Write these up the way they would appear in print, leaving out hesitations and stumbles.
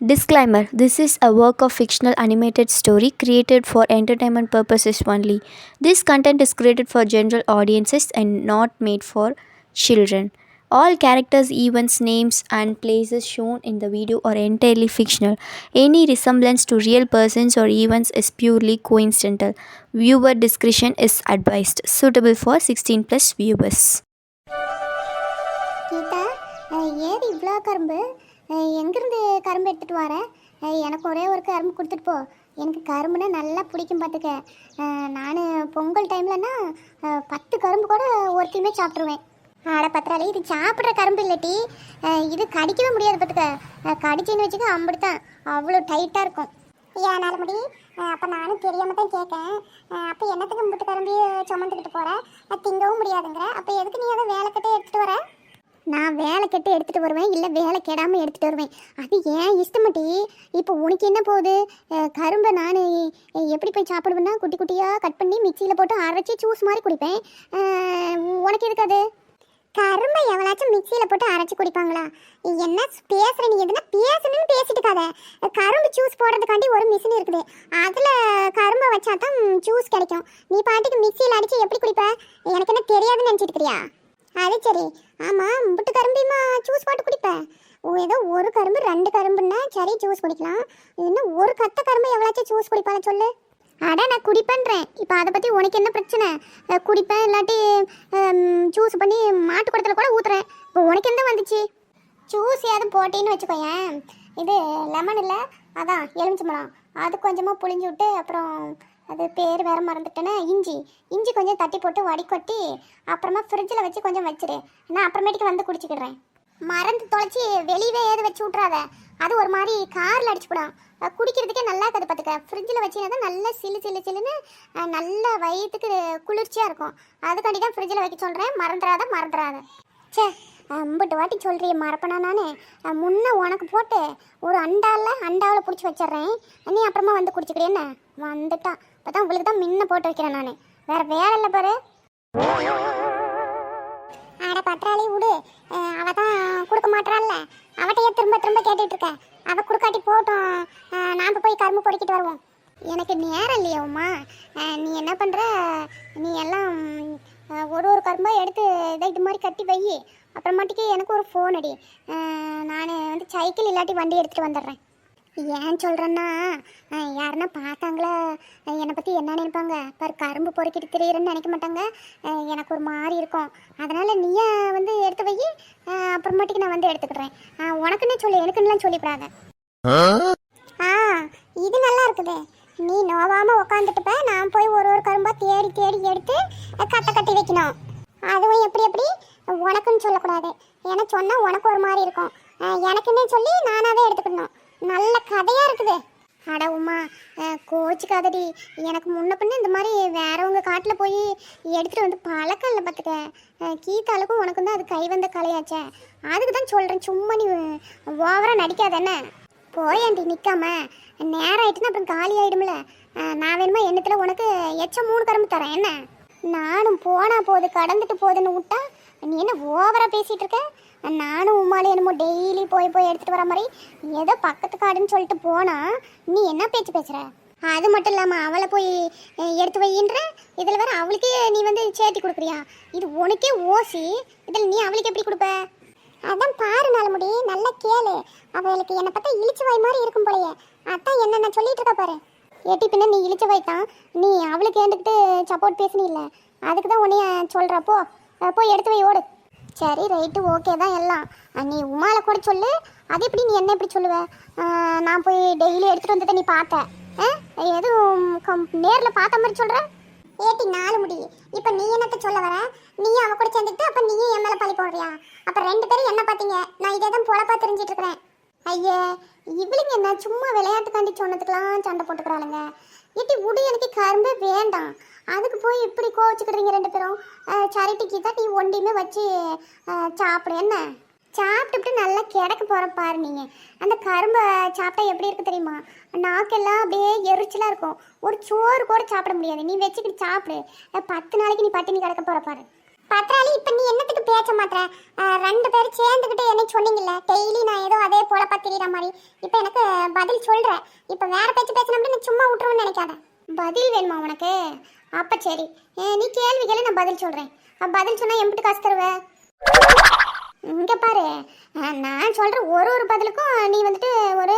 Disclaimer: This is a work of fictional animated story created for entertainment purposes only. This content is created for general audiences and not made for children. All characters, events, names, and places shown in the video are entirely fictional. Any resemblance to real persons or events is purely coincidental. Viewer discretion is advised. Suitable for 16 plus viewers. Geetha, ஏது இவ்வளோ கரும்பு? எங்கேருந்து கரும்பு எடுத்துகிட்டு வரேன்? எனக்கு ஒரே ஒரு கரும்பு கொடுத்துட்டு போ. எனக்கு கரும்புனா நல்லா பிடிக்கும் பார்த்துக்க. நான் பொங்கல் டைம்லன்னா 10 கரும்பு கூட ஒருத்தையுமே சாப்பிட்ருவேன். பத்திராளி, இது சாப்பிட்ற கரும்பு இல்லாட்டி இது கடிக்கவே முடியாது பார்த்துக்க. கடிச்சின்னு வச்சுக்க அம்பிடுத்தான், அவ்வளோ டைட்டாக இருக்கும். ஏன் நாள் முடி? அப்போ நானும் தெரியாமல் தான் கேட்கேன். அப்போ என்னத்துக்கு முட்டு கரும்பி சுமந்துக்கிட்டு போகிறேன்? திங்கவும் முடியாதுங்கிற. அப்போ எதுக்கு நீ அதை வேலை கட்டே எடுத்துகிட்டு வர? நான் வேலை கெட்டு எடுத்துகிட்டு வருவேன், இல்லை வேலை கெடாமல் எடுத்துகிட்டு வருவேன். அது ஏன் இஷ்டமாட்டி. இப்போ உனக்கு என்ன போகுது? கரும்பை நான் எப்படி போய் சாப்பிடுவேன்னா குட்டி குட்டியாக கட் பண்ணி மிக்சியில் போட்டு அரைச்சி ஜூஸ் மாதிரி குடிப்பேன். உனக்கு எதுக்கு அது? கரும்பை எவ்வளாச்சும் மிக்சியில் போட்டு அரைச்சி குடிப்பாங்களா? என்ன பேசுகிற நீ? எதுனா பேசணும்னு பேசிட்டு இருக்காத. கரும்பு ஜூஸ் போடுறதுக்காண்டி ஒரு மிஷின் இருக்குது, அதில் கரும்பை வச்சா தான் ஜூஸ் கிடைக்கும். நீ பாட்டுக்கு மிக்சியில் அடித்து எப்படி குடிப்ப? எனக்கு என்ன தெரியாதுன்னு நினச்சிட்டு இருக்கிறியா? அது சரி. ஆமாம், முட்டு கரும்புமா ஜூஸ் போட்டு குடிப்பேன். ஏதோ ஒரு கரும்பு 2 கரும்புன்னா சரி ஜூஸ் குடிக்கலாம். இன்னும் ஒரு கத்த கரும்பு எவ்வளோச்சும் ஜூஸ் குடிப்பாங்க சொல்லு? அட, நான் குடிப்பேன்றேன். இப்போ அதை பற்றி உனக்கு என்ன பிரச்சனை? குடிப்பேன், இல்லாட்டி ஜூஸ் பண்ணி மாட்டு குடத்தில் கூட ஊற்றுறேன். இப்போ உனக்கு என்ன வந்துச்சு? ஜூஸ் ஏதும் போட்டேன்னு வச்சுக்கோயேன். இது லெமன் இல்லை, அதான் எலுமிச்சம்பழம், அது கொஞ்சமாக புளிஞ்சு விட்டு, அப்புறம் அது பேர் வேறு மறந்துட்டேன்னா இஞ்சி கொஞ்சம் தட்டி போட்டு வடிகட்டி அப்புறமா ஃப்ரிட்ஜில் வச்சு கொஞ்சம் வச்சிரு. நான் அப்புறமேட்டுக்கு வந்து குடிச்சிக்கிடுறேன். மறந்து தொலைச்சி வெளியவே ஏது வச்சு விட்றாத. அது ஒரு மாதிரி காரில் அடிச்சுக்கூடாது. குடிக்கிறதுக்கே நல்லா இருக்காது பார்த்துக்க. ஃப்ரிட்ஜில் வச்சினா தான் நல்லா சில்லுன்னு நல்ல வயிற்றுக்கு குளிர்ச்சியாக இருக்கும். அதுக்காண்டி தான் ஃப்ரிட்ஜில் வைக்க சொல்கிறேன். மறந்துடாத. சே, ஐம்பட்டு வாட்டி சொல்கிறிய மறப்பனா? நான் முன்னே உனக்கு போட்டு ஒரு அண்டாவில் பிடிச்சி வச்சிட்றேன். நீ அப்புறமா வந்து குடிச்சிக்கிறேன்னு வந்துட்டான். இப்போ தான் உங்களுக்கு தான் முன்ன போட்டு வைக்கிறேன். நான் வேறு வேலை இல்லை பாரு. அட பற்றாளி விடு. அவள் தான் கொடுக்க மாட்டாள்ல, அவட்டையே திரும்ப கேட்டுட்டு இருக்க. அவள் கொடுக்காட்டி போட்டோம், நாம் போய் கரும்பு பொறுக்கிட்டு வருவோம். எனக்கு நேரம் இல்லையாம்மா. நீ என்ன பண்ணுற? நீ எல்லாம் ஒரு கரும்பாக எடுத்து இது மாதிரி கட்டி வை. அப்புறமாட்டிக்கு எனக்கு ஒரு ஃபோன் அடி. நான் வந்து சைக்கிள் இல்லாட்டி வண்டி எடுத்துகிட்டு வந்துடுறேன். ஏன் சொல்கிறேன்னா, யாருன்னா பார்த்தாங்களா என்னை பற்றி என்ன நினைப்பாங்க பாரு. கரும்பு பொறுக்கிட்டு திரியிறேன்னு நினைக்க மாட்டாங்க. எனக்கு ஒரு மாதிரி இருக்கும். அதனால் நீயே வந்து எடுத்து வை. அப்புறமாட்டிக்கு நான் வந்து எடுத்துக்கிறேன். உனக்குன்னே சொல்லி எனக்குன்னெலாம் சொல்லிவிடாத. இது நல்லா இருக்குது. நீ நோவாமல் உக்காந்துட்டுப்ப. நான் போய் ஒரு கரும்பாக தேடி எடுத்து கட்டி வைக்கணும். அதுவும் எப்படி உனக்குன்னு சொல்லக்கூடாது. ஏன்னா சொன்னால் உனக்கு ஒரு மாதிரி இருக்கும். எனக்குன்னே சொல்லி நானாகவே எடுத்துக்கணும். நல்ல கதையாக இருக்குது. அட உமா, கோச்சிக்காதடி. எனக்கு முன்ன பின்ன இந்த மாதிரி வேறவங்க காட்டில் போய் எடுத்துகிட்டு வந்து பழக்கம் இல்லை பார்த்துக்க. கீத்தாளுக்கும் உனக்கும் தான் அது கை வந்த கலையாச்சே. அதுக்கு தான் சொல்கிறேன், சும்மா நீ ஓவராக நடிக்காதானே. போயாண்டி நிற்காம. நேரம் ஆயிட்டுன்னா அப்புறம் காலி ஆகிடும்ல. நான் வேணுமா எண்ணத்தில் உனக்கு எச்சம் 3 கரும்பு தரேன். என்ன? நானும் போனால் போகுது கடந்துட்டு போகுதுன்னு விட்டா நீ என்ன ஓவராக பேசிகிட்டு இருக்க? நானும் உமாலே என்னமோ டெய்லி போய் எடுத்துகிட்டு வர மாதிரி ஏதோ பக்கத்து காடுன்னு சொல்லிட்டு போனால் நீ என்ன பேச்சு பேசுகிற? அது மட்டும் இல்லாமல் அவளை போய் எடுத்து வையின்ற. இதில் வேறு அவளுக்கே நீ வந்து சேர்த்தி கொடுக்குறியா? இது உனக்கே ஓசி. இதில் நீ அவளுக்கு எப்படி கொடுப்ப? அதான் பாரு நாளமுடி, நல்லா கேளு. அவளுக்கு என்னை பார்த்தா இழிச்சு வாய் மாதிரி இருக்கும் போலையே. அதான் என்ன நான் சொல்லிட்டு இருக்கா பாரு. ஏட்டி பின்ன நீ இழிச்ச வாய்த்தான். நீ அவளுக்கு ஏந்துக்கிட்டு சப்போர்ட் பேசுனி இல்லை. அதுக்கு தான் உன்னைய சொல்கிறப்போ போய் எடுத்து வை, ஓடு. சரி, ரைட்டு, ஓகே தான் எல்லாம். நீ உமாலை கூட சொல்லு. அது எப்படி நீ என்ன எப்படி சொல்லுவ? நான் போய் டெய்லி எடுத்துகிட்டு வந்ததை நீ பார்த்த எதுவும் நேரில் பார்த்த மாதிரி சொல்கிற? ஏட்டி நாலு முடி, இப்போ நீ என்னத்த சொல்ல வர? நீயும் அவ கூட சேர்ந்துட்டு அப்போ நீயும் என் மேலே பழி போடுறியா? அப்போ 2 பேரும் என்ன பார்த்தீங்க? நான் இதே தான் பொழப்பா தெரிஞ்சிட்டு இருக்கிறேன். ஐயே, இவளுங்க என்ன சும்மா விளையாட்டுக்காண்டி சொன்னதுக்கெல்லாம் சண்டை போட்டுக்கிறாளுங்க. ஏட்டி விடு, எனக்கு கரும்பே வேண்டாம். அதுக்கு போய் இப்படி கோவச்சுக்கிறீங்க 2 பேரும். சரிட்டிக்கு தான் நீ ஒண்டியுமே வச்சு சாப்பிடு. என்ன சாப்பிட்டுட்டு நல்லா கிடக்க போகிற பாரு. நீங்கள் அந்த கரும்பை சாப்பிட்டா எப்படி இருக்குது தெரியுமா? நாக்கெல்லாம் அப்படியே எரிச்சலாக இருக்கும். ஒரு சோறு கூட சாப்பிட முடியாது. நீ வச்சுக்கிட்டு சாப்பிடு. 10 நாளைக்கு நீ பட்டினி கிடக்க போகிற பாரு. பத்ராளி இப்ப நீ என்னத்துக்கு பேச மாட்ற? ரெண்டு பேரும் சேர்ந்துக்கிட்டு என்ன சொன்னீங்கல்ல, டெய்லி நான் ஏதோ அதே போல பத்திரிற மாதிரி. இப்ப எனக்கு பதில் சொல்ற. இப்ப வேற பேச்சு பேசினோம்னா நீ சும்மா விட்டுருவேன்னு நினைக்காத. பதில் வேணுமா உனக்கு? அப்ப சரி, நீ கேள்வி கேளு, நான் பதில் சொல்றேன். பதில் சொன்னா எம்பிட்டு காசு தருவ? இங்க பாரு, நான் சொல்ற ஒரு பதிலுக்கும் நீ வந்துட்டு ஒரு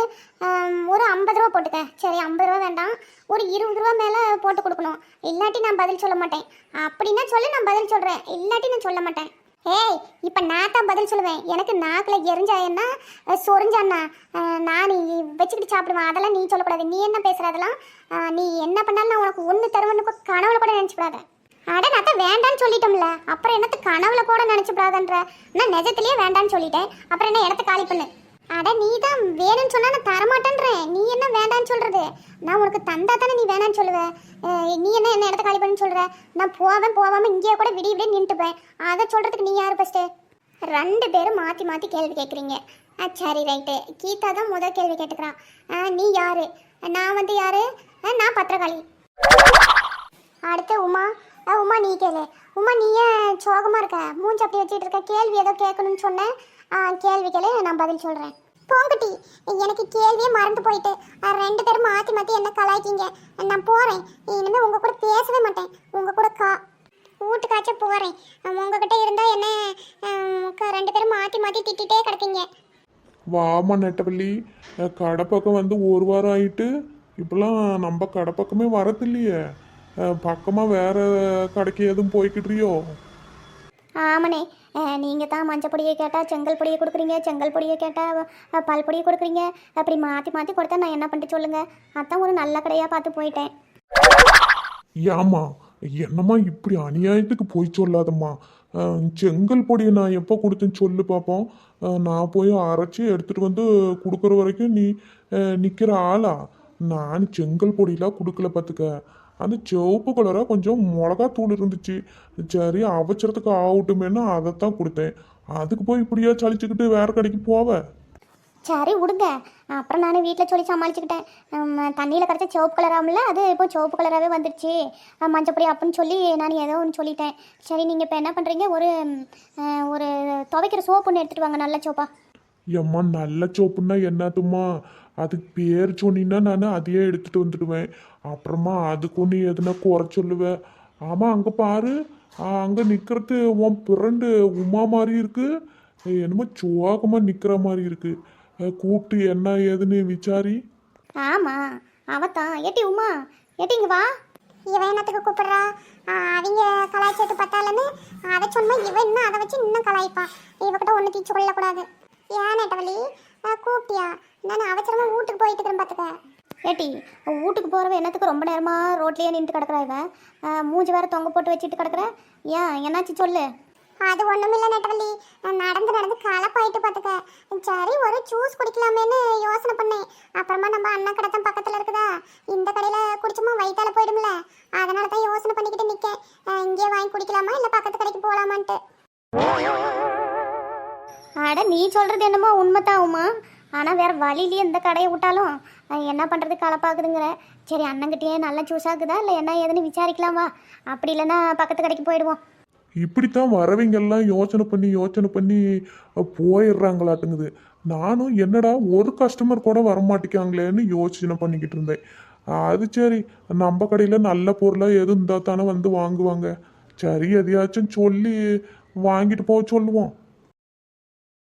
ஒரு 50 ரூபா போட்டுக்க. சரி, 50 ரூபா வேண்டாம், ஒரு 20 ரூபா மேல போட்டு கொடுக்கணும். இல்லாட்டி நான் பதில் சொல்ல மாட்டேன். அப்படின்னா சொல்லு, நான் பதில் சொல்றேன். இல்லாட்டி நான் சொல்ல மாட்டேன். ஏய், இப்ப நான் தான் பதில் சொல்லுவேன். எனக்கு நாக்குல எரிஞ்சாயன்னா சொரிஞ்சான்னா நான் வச்சுக்கிட்டு சாப்பிடுவேன். அதெல்லாம் நீ சொல்லக்கூடாது. நீ என்ன பேசுற? அதெல்லாம் நீ என்ன பண்ணாலும் நான் உனக்கு ஒன்று தருவேன்னு கனவுல கூட நினைச்சுக்கூடாது. அட, நான் தான் வேண்டான்னு சொல்லிட்டோம்ல, அப்புறம் என்னத்து கனவுல கூட நினைச்சுக்கூடாதுன்ற? நான் நிஜத்திலேயே வேண்டான்னு சொல்லிட்டேன், அப்புறம் என்ன இடத்த காலி பண்ணு. அட, நீ தான் வேணும்னு சொன்னா நான் தரமாட்டேன்றேன். நீ என்ன வேண்டான்னு சொல்றது? நான் உனக்கு தந்தா தானே நீ வேணான்னு சொல்லுவ. நீ என்ன இடத்த காலி பண்ணு சொல்ற? நான் போகாம இங்கேயே கூட விடிய நின்றுப்பேன். அதை சொல்றதுக்கு நீ யாரு ஃபர்ஸ்ட்? ரெண்டு பேரும் மாற்றி மாற்றி கேள்வி கேட்குறீங்க. சரி, ரைட்டு. கீதா தான் முதல் கேள்வி கேட்டுக்கிறான். நீ யாரு? நான் வந்து யாரு? நான் பத்திரகாளி. அடுத்து உமா. உமா, நீ கேளு. உமா, நீ ஏன் சோகமாக இருக்க? மூஞ்சி அப்படி வச்சுட்டு இருக்க? கேள்வி ஏதோ கேட்கணும்னு சொன்னேன். கேள்வி கேளு, நான் பதில் சொல்கிறேன். போங்கட்டி, எனக்கு கேள்வியே மறந்து போயிட்டு. ரெண்டு பேரும் மாற்றி மாற்றி என்ன கலாய்க்கிங்க. நான் போகிறேன். இனிமேல் உங்கள் கூட பேசவே மாட்டேன். உங்கள் கூட வீட்டுக்காச்சும் போகிறேன். உங்ககிட்ட இருந்தால் என்ன ரெண்டு பேரும் மாற்றி மாற்றி திட்டிகிட்டே கிடப்பீங்க. வாமா நெட்டவள்ளி, கடை பக்கம் வந்து ஒரு வாரம் ஆயிட்டு இப்பெல்லாம் நம்ம கடை பக்கமே வரது இல்லையே. பக்கமாக வேற கடைக்கு எதுவும் போய்கிட்றியோ? ஆமாண்ணே, நீங்கள் தான் மஞ்சள் பொடியை கேட்டால் செங்கல் பொடியை கொடுக்குறீங்க, செங்கல் பொடியை கேட்டால் பால் பொடியை கொடுக்குறீங்க. அப்படி மாற்றி மாற்றி கொடுத்தா நான் என்ன பண்ணிட்டு சொல்லுங்கள்? அதான் ஒரு நல்ல கடையாக பார்த்து போயிட்டேன். ஏம்மா, என்னம்மா இப்படி அநியாயத்துக்கு போய் சொல்லாதம்மா. செங்கல் பொடியை நான் எப்போ கொடுத்தேன்னு சொல்லு பார்ப்போம். நான் போய் அரைச்சி எடுத்துகிட்டு வந்து கொடுக்குற வரைக்கும் நீ நிற்கிற ஆளா? நான் செங்கல் பொடியெலாம் கொடுக்கல பார்த்துக்க. அந்த சிவப்பு கலராக கொஞ்சம் மிளகாத்தூள் இருந்துச்சு. சரி, அவசரத்துக்கு ஆகட்டுமேனு அதைத்தான் கொடுத்தேன். அதுக்கு போய் இப்படியா சளிச்சுக்கிட்டு வேற கடைக்கு போவ? சரி, விடுங்க. அப்புறம் நான் வீட்டில் சொல்லி சமாளிச்சுக்கிட்டேன். தண்ணியில் கிடச்ச சிவப்பு கலராகல, அது இப்போ சிவப்பு கலராகவே வந்துடுச்சு. மஞ்சப்பொடி அப்படின்னு சொல்லி நான் ஏதோ ஒன்று சொல்லிட்டேன். சரி, நீங்கள் இப்போ என்ன பண்ணுறீங்க? ஒரு துவைக்கிற சோப்பு ஒன்று எடுத்துகிட்டு வாங்க, நல்ல சோப்பா. ஏம்மா, நல்ல சோப்புன்னா என்னத்துமா? அதுக்கு பேர் சொன்னீங்கன்னா நான் அதையே எடுத்துகிட்டு வந்துடுவேன். அப்புறமா அதுக்கு ஒன்று எதுனா குறை சொல்லுவேன். ஆமாம், அங்கே பாரு, அங்கே நிற்கிறது உன் பிறண்டு உமா மாதிரி இருக்கு. என்னமோ சோகமாக நிற்கிற மாதிரி இருக்கு. கூப்பிட்டு என்ன ஏதுன்னு விசாரி. ஆமாம், அவத்தான். ஏட்டி உமா, ஏட்டி இங்கே வா. இவன் என்னத்துக்கு கூப்பிடுறா? அவங்க கலாய்ச்சது பத்தாலன்னு அதை சொன்னா இவன் இன்னும் அதை வச்சு இன்னும் கலாய்ப்பான். இவகிட்ட ஒன்று தீச்சு கொள்ளக்கூடாது. ஏன் நெட்டவள்ளி, கூப்பிட்டியா? நான் அவசரமாக வீட்டுக்கு போயிட்டு இருக்கிறேன் பார்த்துக்க. ஏட்டி, வீட்டுக்கு போகிறவ என்னத்துக்கு ரொம்ப நேரமாக ரோட்லேயே நின்று கிடக்குறா? இவன் மூஞ்சி வேறு தொங்க போட்டு வச்சுட்டு கிடக்குற. ஏன், என்னாச்சு சொல்லு. அது ஒன்றும் இல்லை நெட்டவள்ளி, நடந்து களைப்பாயிட்டு பார்த்துக்க. சரி, ஒரு ஜூஸ் குடிக்கலாமேன்னு யோசனை பண்ணேன். அப்புறமா நம்ம அண்ணா கடை தான் பக்கத்தில் இருக்குதா, இந்த கடையில் குடிச்சோமா வயிற்றால போயிடும்ல. அதனால தான் யோசனை பண்ணிக்கிட்டு நிற்கேன். இங்கே வாங்கி குடிக்கலாமா இல்லை பக்கத்து கடைக்கு போகலாமான்ட்டு. அட, நீ சொல்கிறது என்னமோ உண்மைதான் உமா. ஆனால் வேறு வழியிலேயே இந்த கடையை விட்டாலும் என்ன பண்ணுறது, களைப்பாக்குதுங்கிற. சரி, அண்ணங்கிட்டே நல்ல ஜூஸ் ஆகுதா இல்லை என்ன ஏதுன்னு விசாரிக்கலாமா? அப்படி இல்லைன்னா பக்கத்து கடைக்கு போயிடுவோம். இப்படித்தான் வரவங்கெல்லாம் யோசனை பண்ணி போயிடுறாங்களாட்டுங்குது. நானும் என்னடா ஒரு கஸ்டமர் கூட வரமாட்டேங்காங்களேன்னு யோசனை பண்ணிக்கிட்டு இருந்தேன். அது சரி, நம்ம கடையில் நல்ல பொருளாக எதுவும் இருந்தால் தானே வந்து வாங்குவாங்க. சரி, எதையாச்சும் சொல்லி வாங்கிட்டு போக சொல்லுவோம்.